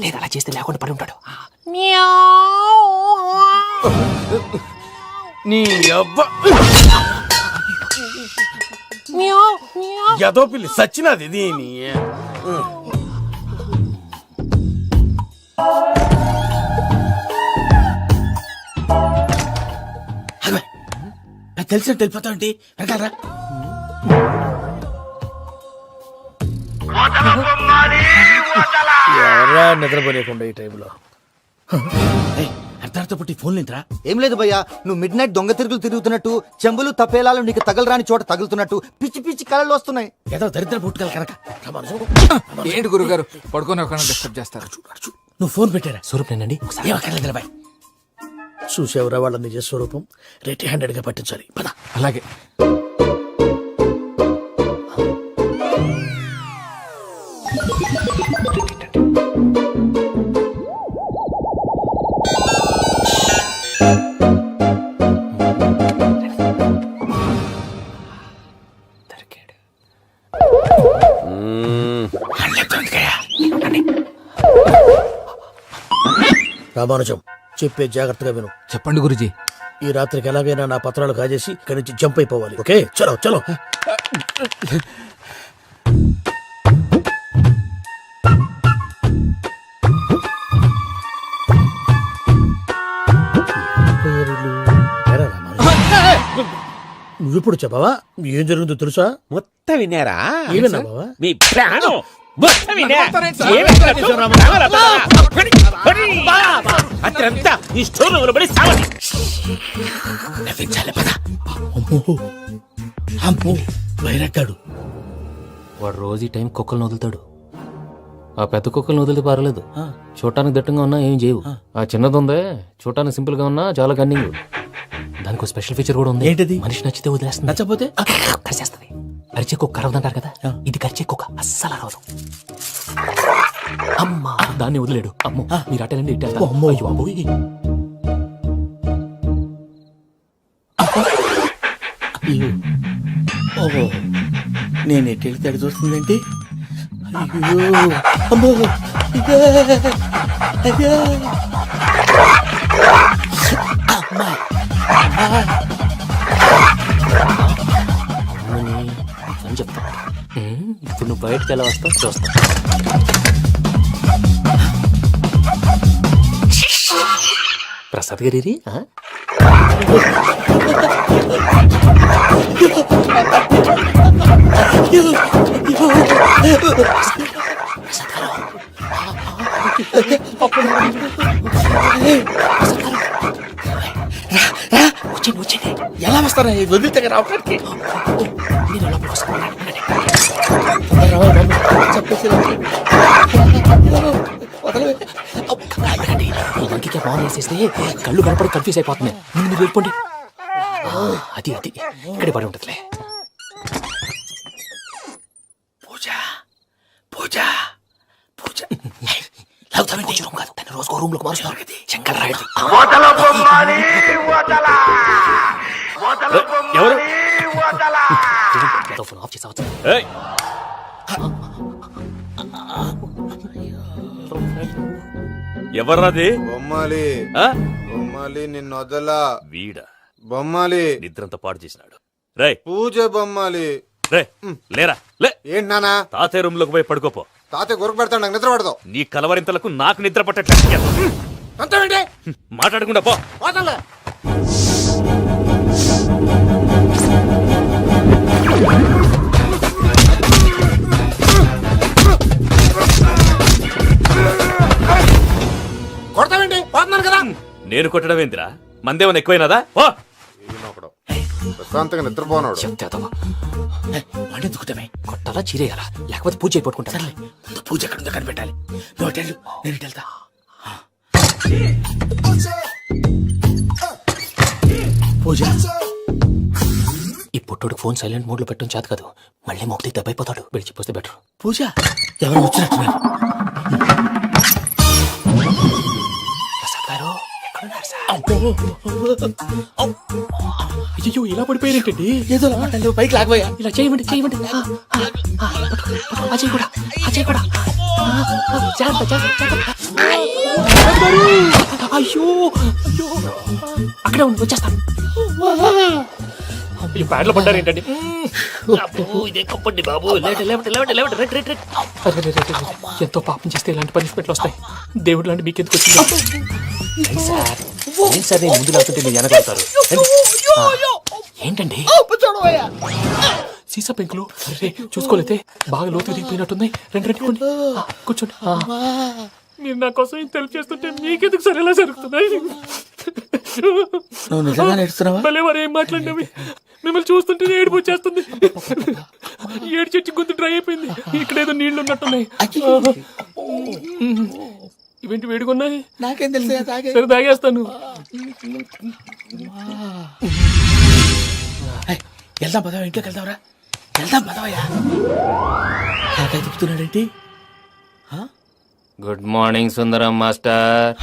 నేను అలా చేస్తే లేకుండా పడి ఉంటాడు. నీ అబ్బా ఎదో పిల్లి సచ్చినది దీని. తెలిసినట్టు వెళ్ళిపోతావంటి. వెళ్తారా? ఎవరా నిద్రపోలేకుండా ఈ టైంలో? అర్ధార్థ పుట్టి ఫోన్ లేంట్రా? ఏం లేదు భయ్యా, నువ్వు మిడ్ నైట్ దొంగ తిరుగుతున్నట్టు, చెంబులు తపేలాలు నీకు తగలరాని చోట తగులుతున్నట్టు పిచ్చి పిచ్చి కళలు వస్తున్నాయి. ఏదో దరిద్ర పుట్టుకల కనుక. ఏంటి గురుగారు పడుకొని ఒక డిస్టర్బ్ చేస్తారు? నువ్వు ఫోన్ పెట్టారా? స్వరూప్ నేనండి. ఏమక్కర్లేదు బాయ్. చూసేవరా వాళ్ళ నిజ స్వరూపం. రెట్టి హ్యాండెడ్ గా పట్టించాలి. పద. అలాగే. రామానుజం, చెప్పే జాగ్రత్తగా విను. చెప్పండి గురుజీ. ఈ రాత్రికి ఎలాగైనా నా పత్రాలు కాజేసి ఇక్కడి నుంచి జంప్ అయిపోవాలి. ఓకే, చలో చలో. నువ్విప్పుడు చెప్పవా ఏం జరిగిందో తెలుసా? మొత్తం విన్నారా? ఏమన్నా బావా? మీ ప్రాణం అత్రంతా ఈ స్టోర్ రూమ్ లో పడి సావండి. నవ్వించాలి. పద. అమ్మో అమ్మో, వైరక్కాడు. వాడు రోజు ఈ టైం కుక్కలను వదులుతాడు. ఆ పెద్ద కుక్కలను వదిలితే పర్లేదు, చూడటానికి దట్టంగా ఉన్నా ఏం చేయవు. ఆ చిన్నది ఉందే, చూడటానికి సింపుల్ గా ఉన్నా చాలా కన్నింగ్. దానికి స్పెషల్ ఫీచర్ కూడా ఉంది. ఏంటిది? మనిషి నచ్చితే వదిలేస్తుంది, నచ్చపోతే కరిచేస్తుంది. అరిచే కుక్క అరవదంటారు కదా, ఇది కరిచే కుక్క అస్సలు అరవదు. అమ్మా, దాన్ని వదిలేడు. అమ్మో, మీరు అటెండి ఇటు వెళ్తారు. అమ్మో. అయ్యో బాబోయ్. ఓహో, నేను ఎటు వెళ్తే అటు చూస్తుందేంటి? అయ్యో అమ్మో, ఇదే, అయ్యో. అమ్మా, అని చెప్తా. ఇప్పుడు నువ్వు బయటకు ఎలా వస్తావు చూస్తా. ప్రసాద్ గారి వచ్చేది. ఎలా వస్తారా వదిలితే రావడానికి? నేను లోపలికి వస్తాను. ఈ మంకికి బాగా వేసేస్తే కళ్ళు కనపడి కన్ఫ్యూజ్ అయిపోతున్నాయి. ముందు మీరు వెళ్ళిపోండి. అది అది ఇక్కడే పడి ఉంటుందిలే. పూజ పూజ పూజ. రూమ్ కాదు, తను రోజుకో రూమ్ లోకి మారుస్తున్నారు కదా. శంకర్ రాయుడు. ఎవరు? ఫోన్ ఆఫ్ చేసావచ్చు. ఎవర్రాది? బొమ్మాలి ఆ? బొమ్మాలి నిన్ను వదలా. వీడా బొమ్మాలి నిద్రంతా పాడు చేసినాడు. రై పూజ బొమ్మాలి. లేరా లే. ఏంటి నానా తాతయ్య రూమ్ లోకి పోయి పడుకోపో. తాతయ్య గురకు పెడతాడు నాకు నిద్ర పడతావు నీ కలవరింతలకు నాకు నిద్ర పట్టట్లేదు. అంతేంటి మాట్లాడకుండా పో. పోతాలే కొడతావేంటి పోతున్నాను కదా. నేను కొట్టడం ఏందిరా? మందేమన్నా ఎక్కువైనదా? ఓ ప్రశాంతంగా నిద్రపోనాడు. వాడెందుకుంటామే కొట్టాలా చీరేయాలా లేకపోతే పూజ అయిపోట్టుకుంటా. సర్లే ముందు పూజ ఎక్కడ ఉందో కనిపెట్టాలి. నువ్వు అటెళ్ళు, నేను ఇటు వెళ్తా. పూజ ఈ పుట్టోడు ఫోన్ సైలెంట్ మోడ్ లో పెట్టడం చేత కాదు. మళ్ళీ మొక్కి దెబ్బైపోతాడు. విడిచిపోతే బెటర్. పూజ ఎవరు వచ్చినట్టున్నారు? ప్రసాద్ గారు ఎక్కడున్నారు సార్? అయ్యో ఇలా పడిపోయినట్టండి. ఏదో పైకి లాగబోయా. ఇలా చేయమండి చేయమండి. అజయ్ కూడా అజయ్ కూడా జాగ్రత్త జాగ్రత్త. అయ్యో అయ్యో అక్కడే ఉండి వచ్చేస్తాను. ఈ ప్యాడ్లో పడ్డారు ఏంటండి? ఇదే కప్పండి బాబు. ఎంతో పాపం చేస్తే ఇలాంటి పనిష్మెంట్లు వస్తాయి. దేవుడు లాంటి మీకెందుకు వచ్చింది? సార్ నేను ముందు లేకుంటే మీరు వెనకాడతారు. ఏంటండి సీసా పెంకులు చూసుకోలేతే బాగా లోతు దిగిపోయినట్టున్నాయి. రెండు కూర్చోండి. మీరు నా కోసం ఇంత హెల్ప్ చేస్తుంటే మీకెందుకు సరే ఎలా జరుగుతున్నాయి? భలే మరి ఏం మాట్లాడినవి. మిమ్మల్ని చూస్తుంటే ఏడుపు వచ్చేస్తుంది. ఏడు చెట్టు గొంతు డ్రై అయిపోయింది. ఇక్కడ ఏదో నీళ్లు ఉన్నట్టున్నాయి. ఇవేంటి వేడుకున్నాయి? నాకేం తెలుసు. సరే తాగేస్తాను. వెళ్దాం పదవా, ఇంట్లోకి వెళ్దాంరా. వెళ్దాం పదవయ్యా. తిప్పుతున్నాడేంటి? గుడ్ మార్నింగ్ సుందరం మాస్టర్.